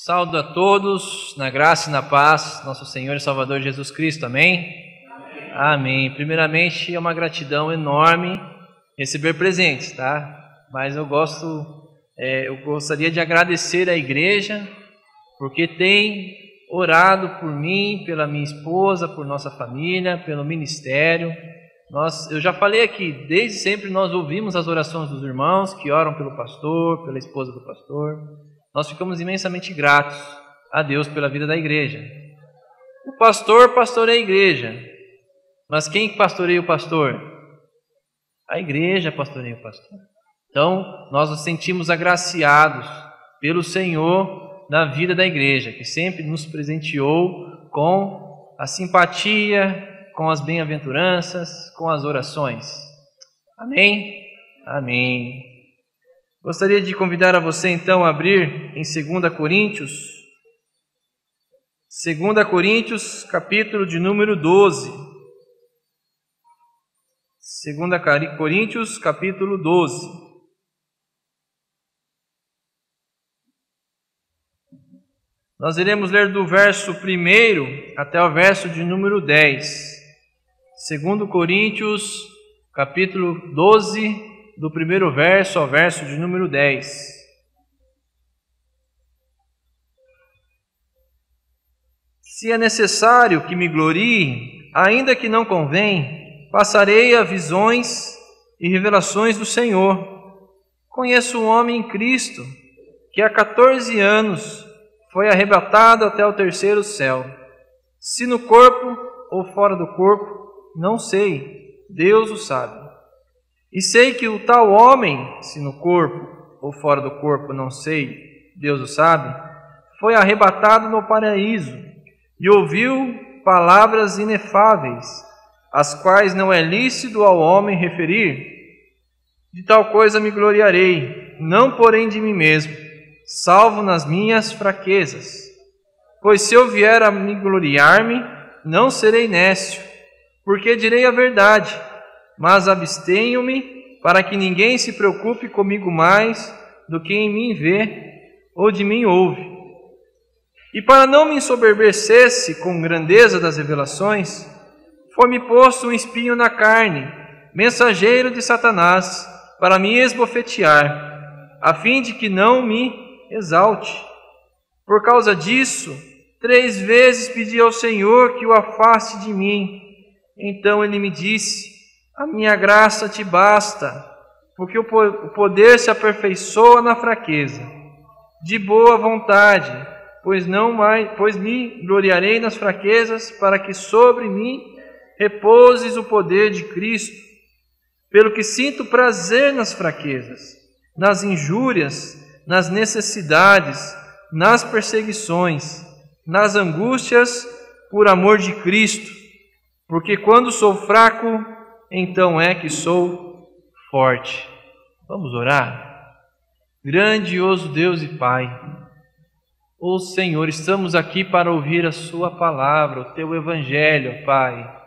Saúdo a todos, na graça e na paz, nosso Senhor e Salvador Jesus Cristo, amém? Amém. Primeiramente, é uma gratidão enorme receber presentes, tá? Mas eu gostaria de agradecer à igreja, porque tem orado por mim, pela minha esposa, por nossa família, pelo ministério. Eu já falei aqui, desde sempre nós ouvimos as orações dos irmãos que oram pelo pastor, pela esposa do pastor. Nós ficamos imensamente gratos a Deus pela vida da igreja. O pastor pastoreia a igreja, mas quem pastoreia o pastor? A igreja pastoreia o pastor. Então, nós nos sentimos agraciados pelo Senhor na vida da igreja, que sempre nos presenteou com a simpatia, com as bem-aventuranças, com as orações. Amém? Amém. Gostaria de convidar a você então a abrir em 2 Coríntios. 2 Coríntios, capítulo de número 12. 2 Coríntios, capítulo 12. Nós iremos ler do verso 1 até o verso de número 10. 2 Coríntios, capítulo 12, do primeiro verso ao verso de número 10. Se é necessário que me glorie, ainda que não convém, passarei a visões e revelações do Senhor. Conheço um homem em Cristo, que há 14 anos foi arrebatado até o terceiro céu. Se no corpo ou fora do corpo, não sei, Deus o sabe. E sei que o tal homem, se no corpo ou fora do corpo, não sei, Deus o sabe, foi arrebatado no paraíso e ouviu palavras inefáveis, as quais não é lícito ao homem referir. De tal coisa me gloriarei, não porém de mim mesmo, salvo nas minhas fraquezas. Pois se eu vier a me gloriar-me, não serei nécio, porque direi a verdade, mas abstenho-me para que ninguém se preocupe comigo mais do que em mim vê ou de mim ouve. E para não me ensoberbecesse com grandeza das revelações, foi-me posto um espinho na carne, mensageiro de Satanás, para me esbofetear, a fim de que não me exalte. Por causa disso, 3 vezes pedi ao Senhor que o afaste de mim. Então ele me disse: a minha graça te basta, porque o poder se aperfeiçoa na fraqueza. De boa vontade, pois me gloriarei nas fraquezas, para que sobre mim repouses o poder de Cristo. Pelo que sinto prazer nas fraquezas, nas injúrias, nas necessidades, nas perseguições, nas angústias, por amor de Cristo. Porque quando sou fraco, então é que sou forte. Vamos orar? Grandioso Deus e Pai, ó Senhor, estamos aqui para ouvir a Sua palavra, o Teu Evangelho, Pai.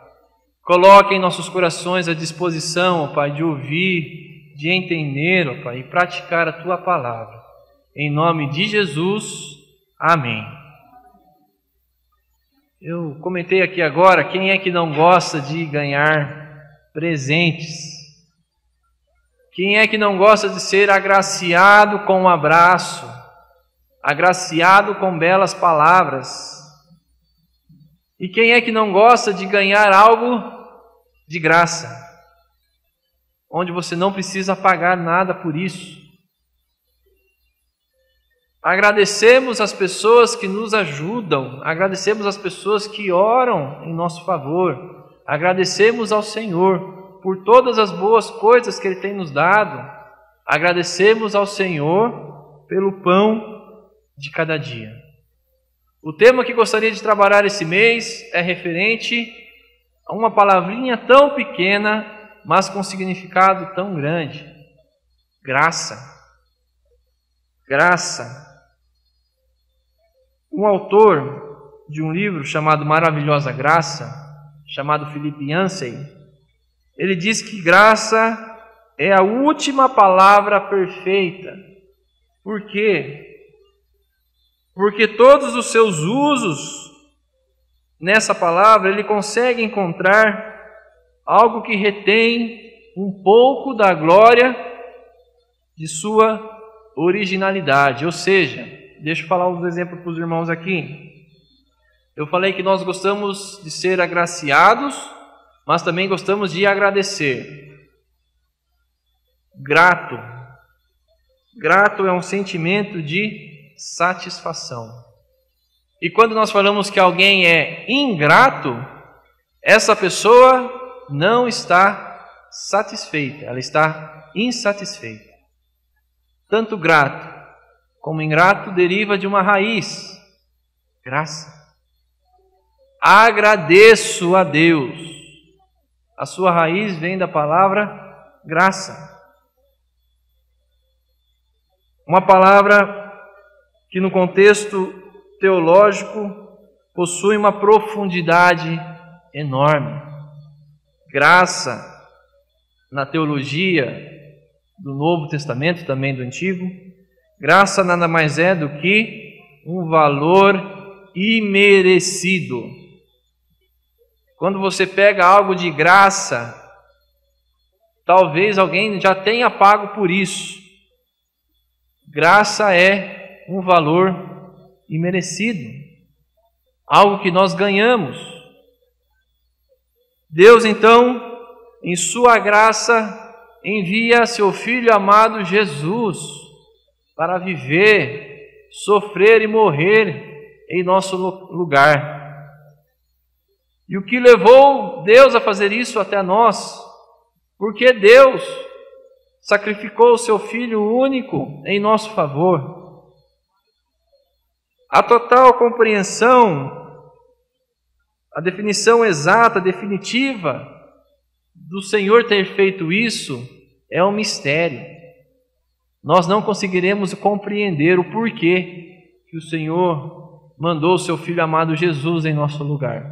Coloque em nossos corações a disposição, ó Pai, de ouvir, de entender, ó Pai, e praticar a Tua palavra. Em nome de Jesus, amém. Eu comentei aqui agora, quem é que não gosta de ganhar presentes? Quem é que não gosta de ser agraciado com um abraço, agraciado com belas palavras? E quem é que não gosta de ganhar algo de graça, onde você não precisa pagar nada por isso? Agradecemos as pessoas que nos ajudam, agradecemos as pessoas que oram em nosso favor. Agradecemos ao Senhor por todas as boas coisas que Ele tem nos dado. Agradecemos ao Senhor pelo pão de cada dia. O tema que gostaria de trabalhar esse mês é referente a uma palavrinha tão pequena, mas com significado tão grande: graça. Graça. Um autor de um livro chamado Maravilhosa Graça, chamado Philip Yancey, ele diz que graça é a última palavra perfeita. Por quê? porque todos os seus usos nessa palavra ele consegue encontrar algo que retém um pouco da glória de sua originalidade. Ou seja, deixa eu falar uns exemplos para os irmãos aqui. Eu falei que nós gostamos de ser agraciados, mas também gostamos de agradecer. Grato. Grato é um sentimento de satisfação. E quando nós falamos que alguém é ingrato, essa pessoa não está satisfeita, ela está insatisfeita. Tanto grato como ingrato deriva de uma raiz, graça. Agradeço a Deus. A sua raiz vem da palavra graça. Uma palavra que no contexto teológico possui uma profundidade enorme. Graça, na teologia do Novo Testamento, também do Antigo, graça nada mais é do que um valor imerecido. Quando você pega algo de graça, talvez alguém já tenha pago por isso. Graça é um valor imerecido, algo que nós ganhamos. Deus, então, em sua graça, envia seu Filho amado Jesus para viver, sofrer e morrer em nosso lugar. E o que levou Deus a fazer isso até nós? Porque Deus sacrificou o seu Filho único em nosso favor. A total compreensão, a definição exata, definitiva do Senhor ter feito isso é um mistério. Nós não conseguiremos compreender o porquê que o Senhor mandou o seu Filho amado Jesus em nosso lugar.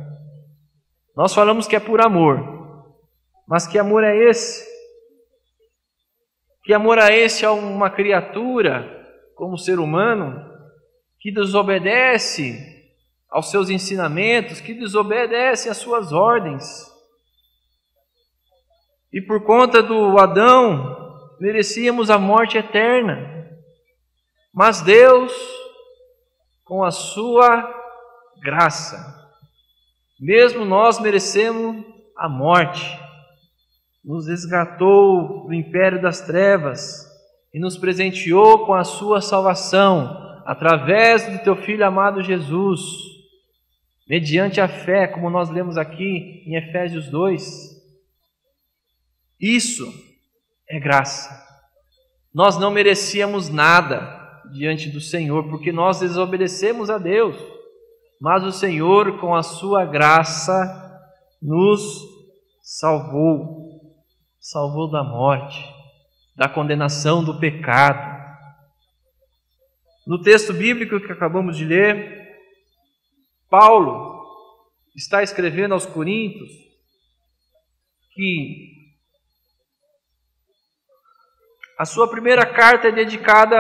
Nós falamos que é por amor, mas que amor é esse? Que amor é esse a uma criatura, como ser humano, que desobedece aos seus ensinamentos, que desobedece às suas ordens? E por conta do Adão, merecíamos a morte eterna. Mas Deus, com a sua graça, mesmo nós merecemos a morte, nos resgatou do império das trevas e nos presenteou com a sua salvação, através do teu Filho amado Jesus, mediante a fé, como nós lemos aqui em Efésios 2. Isso é graça. Nós não merecíamos nada diante do Senhor, porque nós desobedecemos a Deus, mas o Senhor, com a sua graça, nos salvou da morte, da condenação do pecado. No texto bíblico que acabamos de ler, Paulo está escrevendo aos Coríntios que a sua primeira carta é dedicada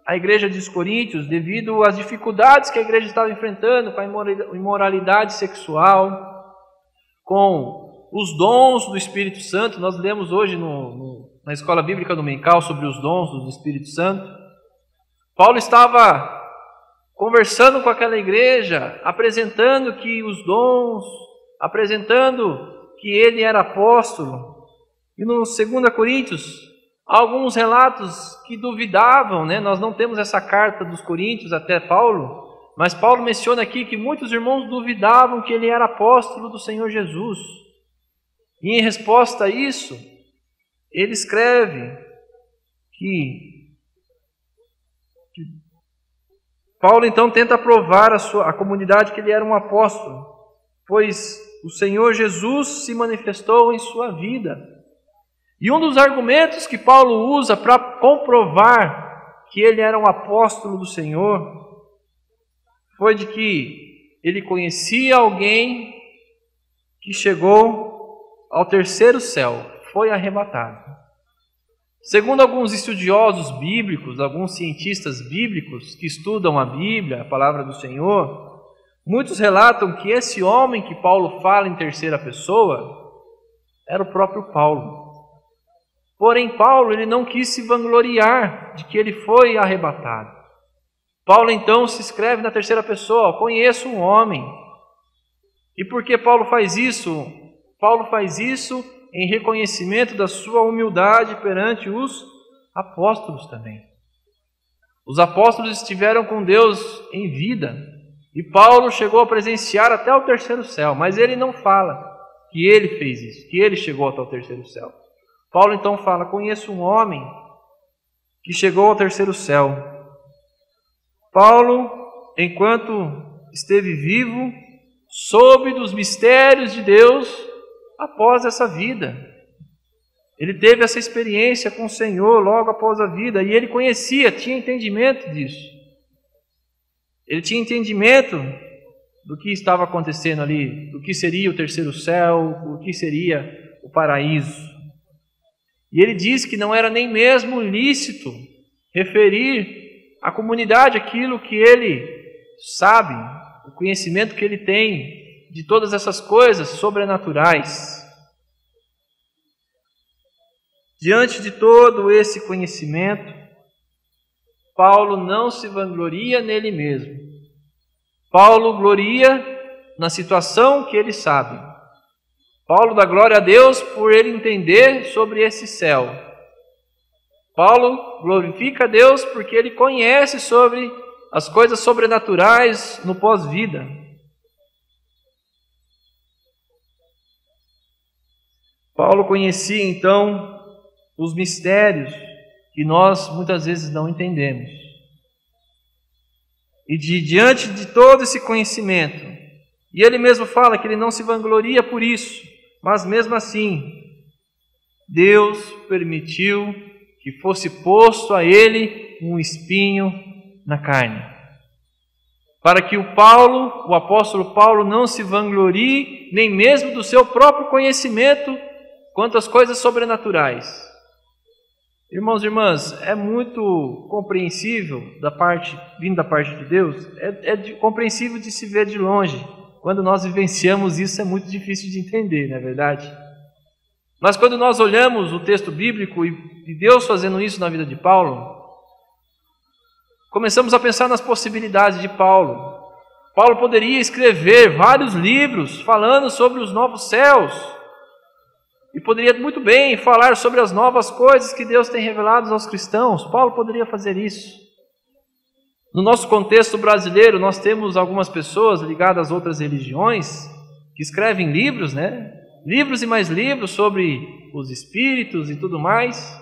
à igreja dos Coríntios devido às dificuldades que a igreja estava enfrentando com a imoralidade sexual, com os dons do Espírito Santo. Nós lemos hoje na Escola Bíblica Dominical sobre os dons do Espírito Santo. Paulo estava conversando com aquela igreja, apresentando que os dons, apresentando que ele era apóstolo. E no 2 Coríntios, alguns relatos que duvidavam, né? Nós não temos essa carta dos Coríntios até Paulo, mas Paulo menciona aqui que muitos irmãos duvidavam que ele era apóstolo do Senhor Jesus. E em resposta a isso, ele escreve que Paulo então tenta provar a comunidade que ele era um apóstolo, pois o Senhor Jesus se manifestou em sua vida. E um dos argumentos que Paulo usa para comprovar que ele era um apóstolo do Senhor foi de que ele conhecia alguém que chegou ao terceiro céu, foi arrebatado. Segundo alguns estudiosos bíblicos, alguns cientistas bíblicos que estudam a Bíblia, a palavra do Senhor, muitos relatam que esse homem que Paulo fala em terceira pessoa era o próprio Paulo. Porém, Paulo ele não quis se vangloriar de que ele foi arrebatado. Paulo então se escreve na terceira pessoa: conheço um homem. E por que Paulo faz isso? Paulo faz isso em reconhecimento da sua humildade perante os apóstolos também. Os apóstolos estiveram com Deus em vida, e Paulo chegou a presenciar até o terceiro céu, mas ele não fala que ele fez isso, que ele chegou até o terceiro céu. Paulo então fala: conheço um homem que chegou ao terceiro céu. Paulo, enquanto esteve vivo, soube dos mistérios de Deus após essa vida. Ele teve essa experiência com o Senhor logo após a vida, e ele conhecia, tinha entendimento disso. Ele tinha entendimento do que estava acontecendo ali, do que seria o terceiro céu, o que seria o paraíso. E ele diz que não era nem mesmo lícito referir à comunidade aquilo que ele sabe, o conhecimento que ele tem de todas essas coisas sobrenaturais. Diante de todo esse conhecimento, Paulo não se vangloria nele mesmo. Paulo gloria na situação que ele sabe. Paulo dá glória a Deus por ele entender sobre esse céu. Paulo glorifica a Deus porque ele conhece sobre as coisas sobrenaturais no pós-vida. Paulo conhecia então os mistérios que nós muitas vezes não entendemos. E diante de todo esse conhecimento, e ele mesmo fala que ele não se vangloria por isso, mas mesmo assim, Deus permitiu que fosse posto a ele um espinho na carne, para que o apóstolo Paulo não se vanglorie nem mesmo do seu próprio conhecimento quanto às coisas sobrenaturais. Irmãos e irmãs, é muito compreensível vindo da parte de Deus, compreensível de se ver de longe. Quando nós vivenciamos isso, é muito difícil de entender, não é verdade? Mas quando nós olhamos o texto bíblico e Deus fazendo isso na vida de Paulo, começamos a pensar nas possibilidades de Paulo. Paulo poderia escrever vários livros falando sobre os novos céus, e poderia muito bem falar sobre as novas coisas que Deus tem revelado aos cristãos. Paulo poderia fazer isso. No nosso contexto brasileiro, nós temos algumas pessoas ligadas a outras religiões que escrevem livros, né? Livros e mais livros sobre os espíritos e tudo mais.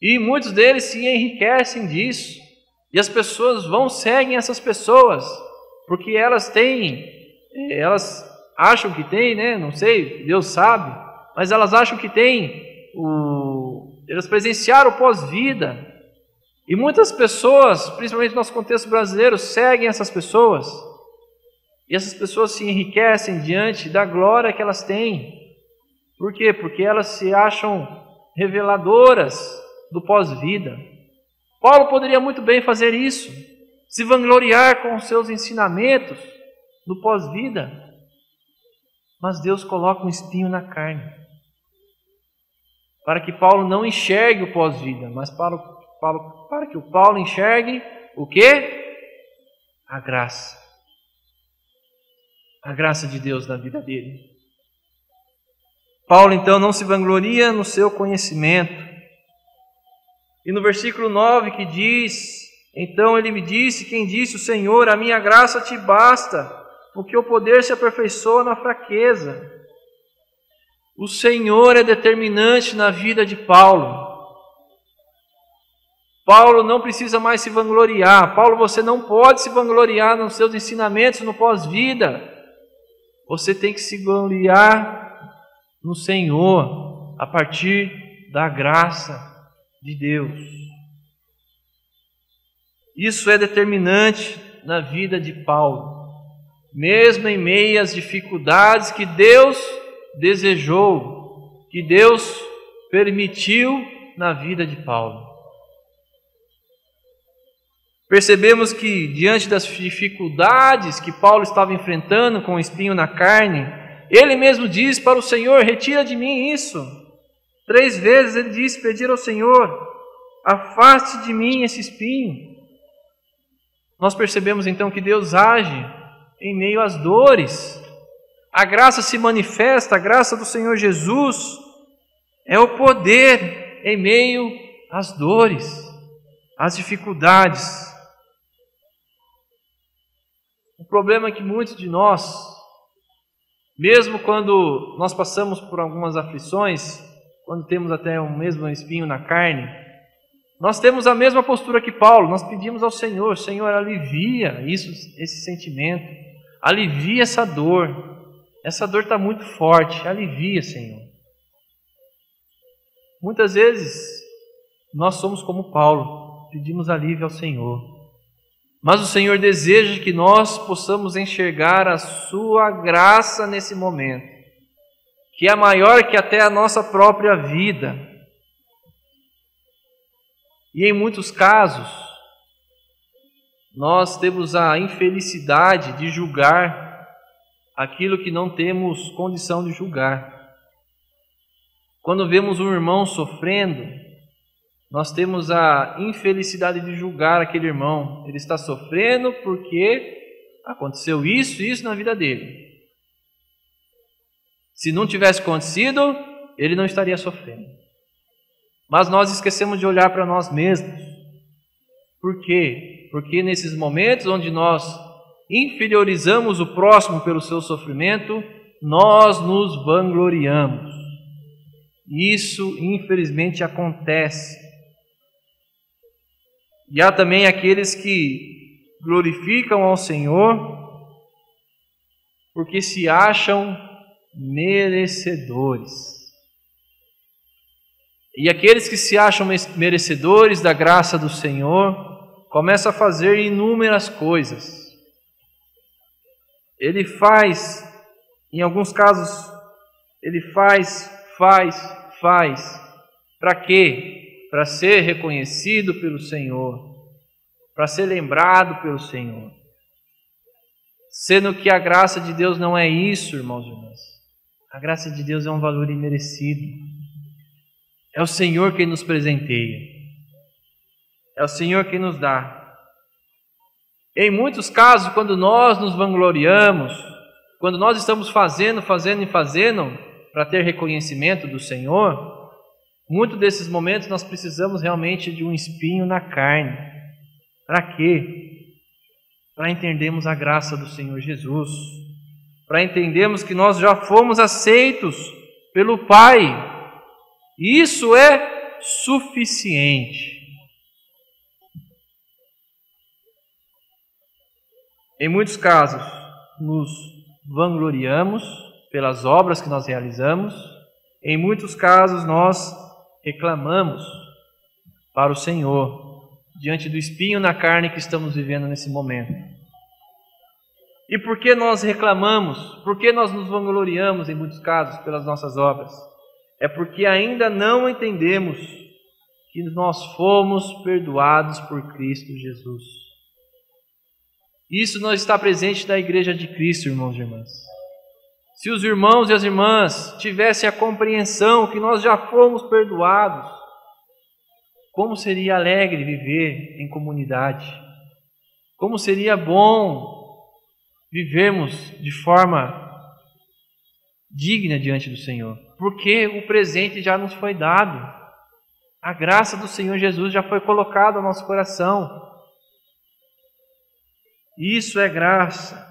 E muitos deles se enriquecem disso. E as pessoas seguem essas pessoas, porque elas acham que têm, né? Não sei, Deus sabe, mas elas acham que têm, elas presenciaram o pós-vida. E muitas pessoas, principalmente no nosso contexto brasileiro, seguem essas pessoas. E essas pessoas se enriquecem diante da glória que elas têm. Por quê? Porque elas se acham reveladoras do pós-vida. Paulo poderia muito bem fazer isso, se vangloriar com os seus ensinamentos do pós-vida. Mas Deus coloca um espinho na carne, para que Paulo não enxergue o pós-vida, mas para que o Paulo enxergue o quê? A graça. A graça de Deus na vida dele. Paulo então não se vangloria no seu conhecimento. E no versículo 9 que diz: então ele me disse, quem disse o Senhor, a minha graça te basta, porque o poder se aperfeiçoa na fraqueza. O Senhor é determinante na vida de Paulo. Paulo não precisa mais se vangloriar. Paulo, você não pode se vangloriar nos seus ensinamentos no pós-vida. Você tem que se gloriar no Senhor, a partir da graça de Deus. Isso é determinante na vida de Paulo. Mesmo em meio às dificuldades que Deus desejou, que Deus permitiu na vida de Paulo. Percebemos que, diante das dificuldades que Paulo estava enfrentando com o espinho na carne, ele mesmo diz para o Senhor: retira de mim isso. 3 vezes ele disse, pedir ao Senhor: afaste de mim esse espinho. Nós percebemos então que Deus age em meio às dores. A graça se manifesta, a graça do Senhor Jesus é o poder em meio às dores, às dificuldades. O problema é que muitos de nós, mesmo quando nós passamos por algumas aflições, quando temos até um mesmo espinho na carne, nós temos a mesma postura que Paulo. Nós pedimos ao Senhor: Senhor, alivia esse sentimento, alivia essa dor está muito forte, alivia, Senhor. Muitas vezes nós somos como Paulo, pedimos alívio ao Senhor, mas o Senhor deseja que nós possamos enxergar a sua graça nesse momento, que é maior que até a nossa própria vida. E em muitos casos, nós temos a infelicidade de julgar aquilo que não temos condição de julgar. Quando vemos um irmão sofrendo, nós temos a infelicidade de julgar aquele irmão. Ele está sofrendo porque aconteceu isso na vida dele. Se não tivesse acontecido, ele não estaria sofrendo. Mas nós esquecemos de olhar para nós mesmos. Por quê? Porque nesses momentos onde nós inferiorizamos o próximo pelo seu sofrimento, nós nos vangloriamos. Isso, infelizmente, acontece. E há também aqueles que glorificam ao Senhor porque se acham merecedores. E aqueles que se acham merecedores da graça do Senhor começam a fazer inúmeras coisas. Ele faz, em alguns casos, ele faz. Para quê? Para ser reconhecido pelo Senhor, para ser lembrado pelo Senhor. Sendo que a graça de Deus não é isso, irmãos e irmãs. A graça de Deus é um valor imerecido. É o Senhor quem nos presenteia. É o Senhor quem nos dá. Em muitos casos, quando nós nos vangloriamos, quando nós estamos fazendo para ter reconhecimento do Senhor, muitos desses momentos nós precisamos realmente de um espinho na carne. Para quê? Para entendermos a graça do Senhor Jesus, para entendermos que nós já fomos aceitos pelo Pai. Isso é suficiente. Em muitos casos, nos vangloriamos pelas obras que nós realizamos. Em muitos casos, nós reclamamos para o Senhor, diante do espinho na carne que estamos vivendo nesse momento. E por que nós reclamamos? Por que nós nos vangloriamos, em muitos casos, pelas nossas obras? É porque ainda não entendemos que nós fomos perdoados por Cristo Jesus. Isso não está presente na igreja de Cristo, irmãos e irmãs. Se os irmãos e as irmãs tivessem a compreensão que nós já fomos perdoados, como seria alegre viver em comunidade? Como seria bom vivermos de forma digna diante do Senhor? Porque o presente já nos foi dado. A graça do Senhor Jesus já foi colocada no nosso coração. Isso é graça.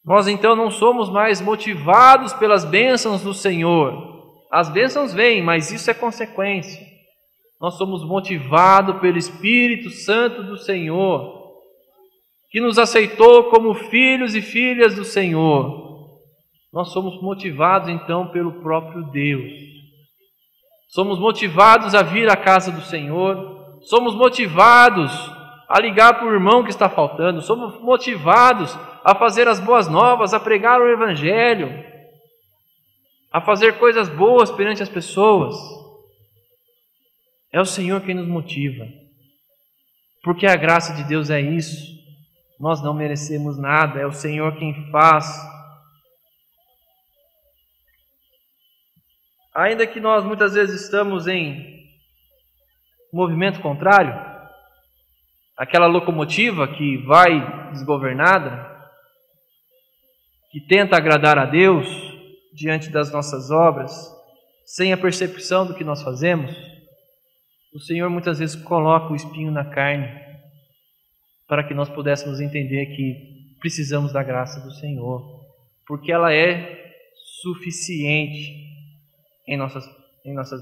Nós então não somos mais motivados pelas bênçãos do Senhor. As bênçãos vêm, mas isso é consequência. Nós somos motivados pelo Espírito Santo do Senhor, que nos aceitou como filhos e filhas do Senhor. Nós somos motivados então pelo próprio Deus. Somos motivados a vir à casa do Senhor. Somos motivados a ligar para o irmão que está faltando. Somos motivados a fazer as boas novas, a pregar o Evangelho, a fazer coisas boas perante as pessoas. É o Senhor quem nos motiva. Porque a graça de Deus é isso. Nós não merecemos nada, é o Senhor quem faz. Ainda que nós muitas vezes estamos em movimento contrário, aquela locomotiva que vai desgovernada, que tenta agradar a Deus diante das nossas obras, sem a percepção do que nós fazemos, o Senhor muitas vezes coloca o espinho na carne para que nós pudéssemos entender que precisamos da graça do Senhor, porque ela é suficiente em nossas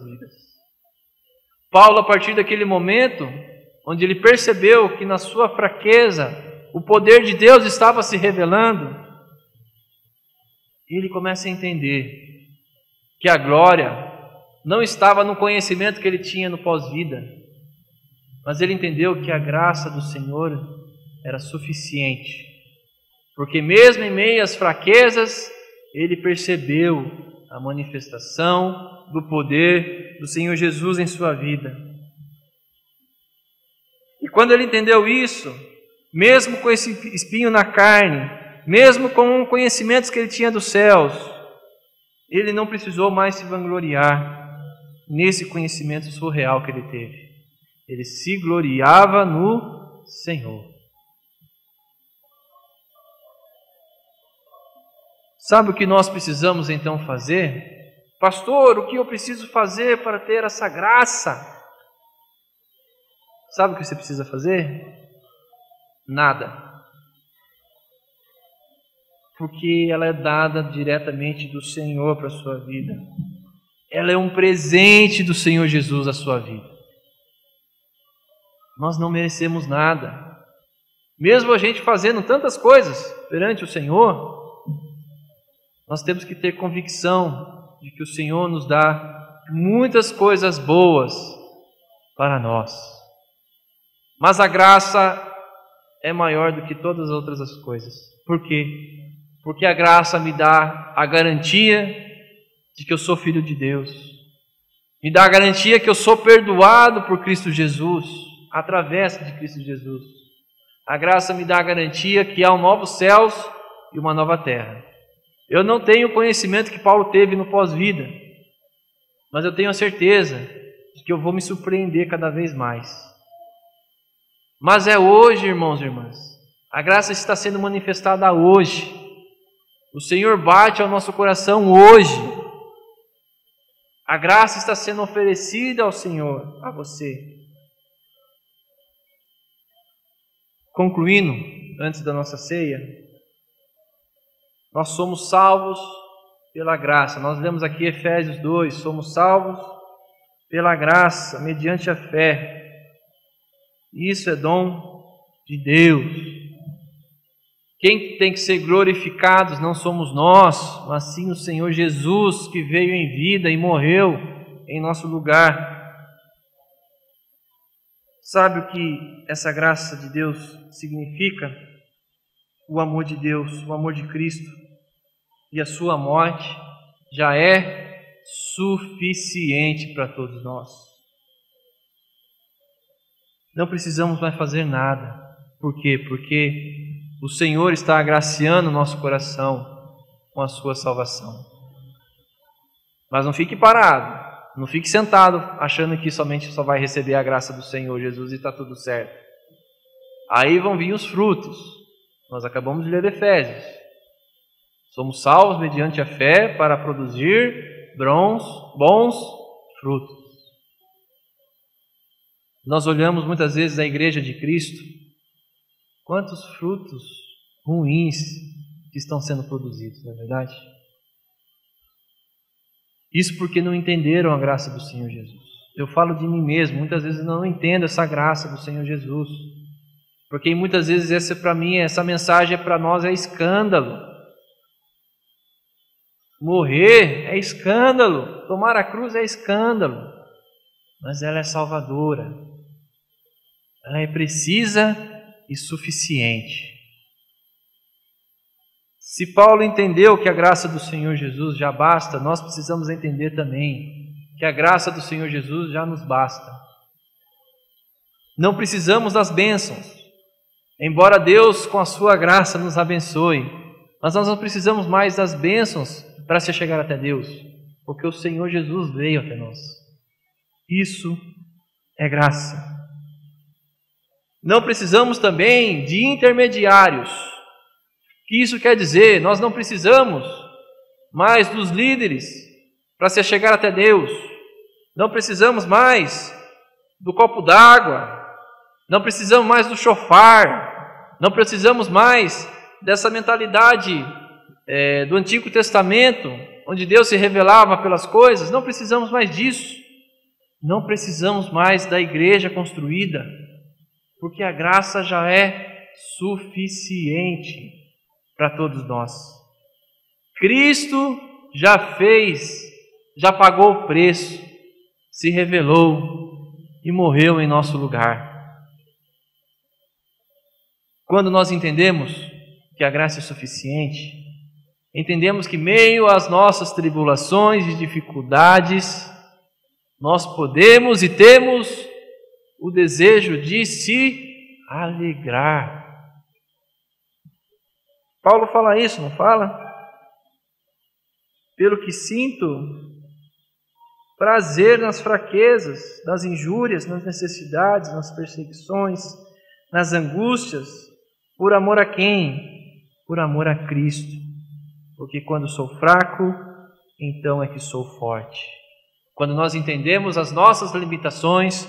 vidas. Paulo, a partir daquele momento, onde ele percebeu que na sua fraqueza o poder de Deus estava se revelando, ele começa a entender que a glória não estava no conhecimento que ele tinha no pós-vida, mas ele entendeu que a graça do Senhor era suficiente, porque mesmo em meio às fraquezas, ele percebeu a manifestação do poder do Senhor Jesus em sua vida. E quando ele entendeu isso, mesmo com esse espinho na carne, mesmo com conhecimentos que ele tinha dos céus, ele não precisou mais se vangloriar nesse conhecimento surreal que ele teve. Ele se gloriava no Senhor. Sabe o que nós precisamos então fazer? Pastor, o que eu preciso fazer para ter essa graça? Sabe o que você precisa fazer? Nada. Porque ela é dada diretamente do Senhor para a sua vida. Ela é um presente do Senhor Jesus à sua vida. Nós não merecemos nada. Mesmo a gente fazendo tantas coisas perante o Senhor, nós temos que ter convicção de que o Senhor nos dá muitas coisas boas para nós. Mas a graça é maior do que todas as outras coisas. Por quê? Porque a graça me dá a garantia de que eu sou filho de Deus. Me dá a garantia que eu sou perdoado por Cristo Jesus, através de Cristo Jesus. A graça me dá a garantia que há um novo céus e uma nova terra. Eu não tenho o conhecimento que Paulo teve no pós-vida, mas eu tenho a certeza de que eu vou me surpreender cada vez mais. Mas é hoje, irmãos e irmãs. A graça está sendo manifestada hoje. O Senhor bate ao nosso coração hoje. A graça está sendo oferecida ao Senhor, a você. Concluindo, antes da nossa ceia, nós somos salvos pela graça. Nós lemos aqui Efésios 2, somos salvos pela graça, mediante a fé. Isso é dom de Deus. Quem tem que ser glorificados não somos nós, mas sim o Senhor Jesus, que veio em vida e morreu em nosso lugar. Sabe o que essa graça de Deus significa? O amor de Deus, o amor de Cristo e a sua morte já é suficiente para todos nós. Não precisamos mais fazer nada. Por quê? Porque o Senhor está agraciando o nosso coração com a sua salvação. Mas não fique parado, não fique sentado achando que somente só vai receber a graça do Senhor Jesus e está tudo certo. Aí vão vir os frutos. Nós acabamos de ler Efésios. Somos salvos mediante a fé para produzir bons frutos. Nós olhamos muitas vezes a igreja de Cristo, quantos frutos ruins que estão sendo produzidos, não é verdade? Isso porque não entenderam a graça do Senhor Jesus. Eu falo de mim mesmo, muitas vezes não entendo essa graça do Senhor Jesus, porque muitas vezes essa mensagem para nós é escândalo. Morrer é escândalo, tomar a cruz é escândalo, mas ela é salvadora, ela é precisa e suficiente. Se Paulo entendeu que a graça do Senhor Jesus já basta, nós precisamos entender também que a graça do Senhor Jesus já nos basta. Não precisamos das bênçãos. Embora Deus, com a sua graça, nos abençoe, mas nós não precisamos mais das bênçãos para se chegar até Deus, porque o Senhor Jesus veio até nós. Isso é graça. Não precisamos também de intermediários. O que isso quer dizer? Nós não precisamos mais dos líderes para se chegar até Deus. Não precisamos mais do copo d'água. Não precisamos mais do chofar. Não precisamos mais dessa mentalidade do Antigo Testamento, onde Deus se revelava pelas coisas. Não precisamos mais disso. Não precisamos mais da igreja construída, porque a graça já é suficiente para todos nós. Cristo já fez, já pagou o preço, se revelou e morreu em nosso lugar. Quando nós entendemos que a graça é suficiente, entendemos que meio às nossas tribulações e dificuldades, nós podemos e temos o desejo de se alegrar. Paulo fala isso, não fala? Pelo que sinto prazer nas fraquezas, nas injúrias, nas necessidades, nas perseguições, nas angústias, por amor a quem? Por amor a Cristo. Porque quando sou fraco, então é que sou forte. Quando nós entendemos as nossas limitações,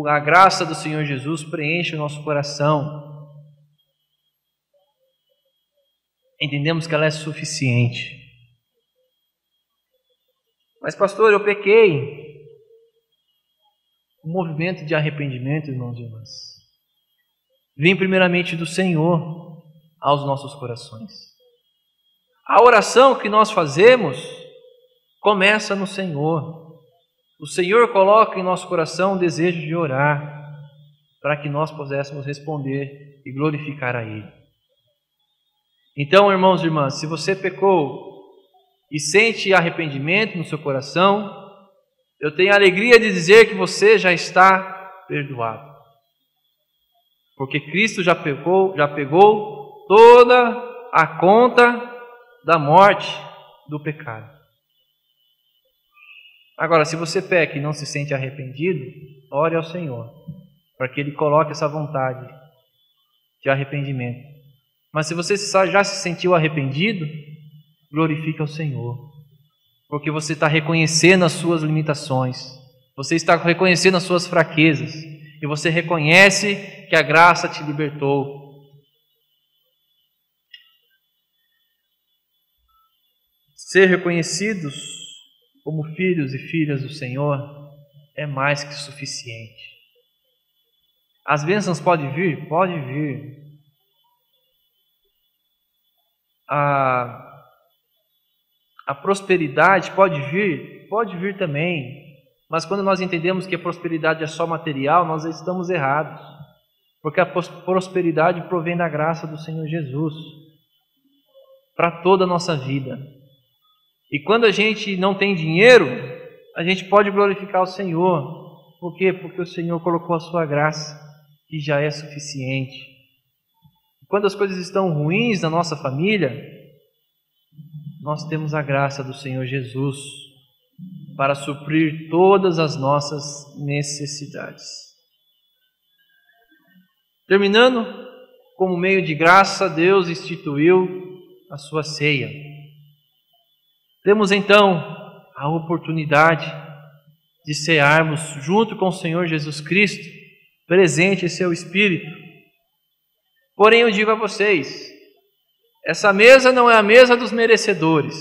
a graça do Senhor Jesus preenche o nosso coração. Entendemos que ela é suficiente. Mas, pastor, eu pequei. Um movimento de arrependimento, irmãos e irmãs, vem primeiramente do Senhor aos nossos corações. A oração que nós fazemos começa no Senhor. O Senhor coloca em nosso coração o desejo de orar, para que nós pudéssemos responder e glorificar a Ele. Então, irmãos e irmãs, se você pecou e sente arrependimento no seu coração, eu tenho a alegria de dizer que você já está perdoado. Porque Cristo já pegou toda a conta da morte do pecado. Agora, se você peca e não se sente arrependido, ore ao Senhor, para que Ele coloque essa vontade de arrependimento. Mas se você já se sentiu arrependido, glorifique ao Senhor, porque você está reconhecendo as suas limitações, você está reconhecendo as suas fraquezas, e você reconhece que a graça te libertou. Ser reconhecidos como filhos e filhas do Senhor é mais que suficiente. As bênçãos podem vir? Pode vir. A prosperidade pode vir? Pode vir também. Mas quando nós entendemos que a prosperidade é só material, nós estamos errados. Porque a prosperidade provém da graça do Senhor Jesus para toda a nossa vida. E quando a gente não tem dinheiro, a gente pode glorificar o Senhor. Por quê? Porque o Senhor colocou a sua graça, que já é suficiente. Quando as coisas estão ruins na nossa família, nós temos a graça do Senhor Jesus para suprir todas as nossas necessidades. Terminando, como meio de graça, Deus instituiu a sua ceia. Temos então a oportunidade de cearmos junto com o Senhor Jesus Cristo, presente em seu Espírito. Porém, eu digo a vocês, essa mesa não é a mesa dos merecedores.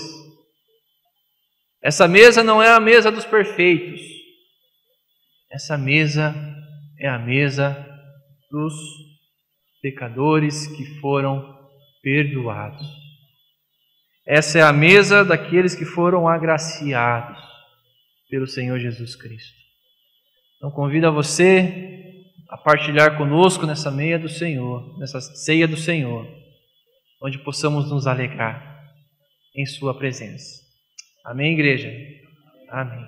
Essa mesa não é a mesa dos perfeitos. Essa mesa é a mesa dos pecadores que foram perdoados. Essa é a mesa daqueles que foram agraciados pelo Senhor Jesus Cristo. Então convido a você a partilhar conosco nessa ceia do Senhor, onde possamos nos alegrar em sua presença. Amém, igreja? Amém.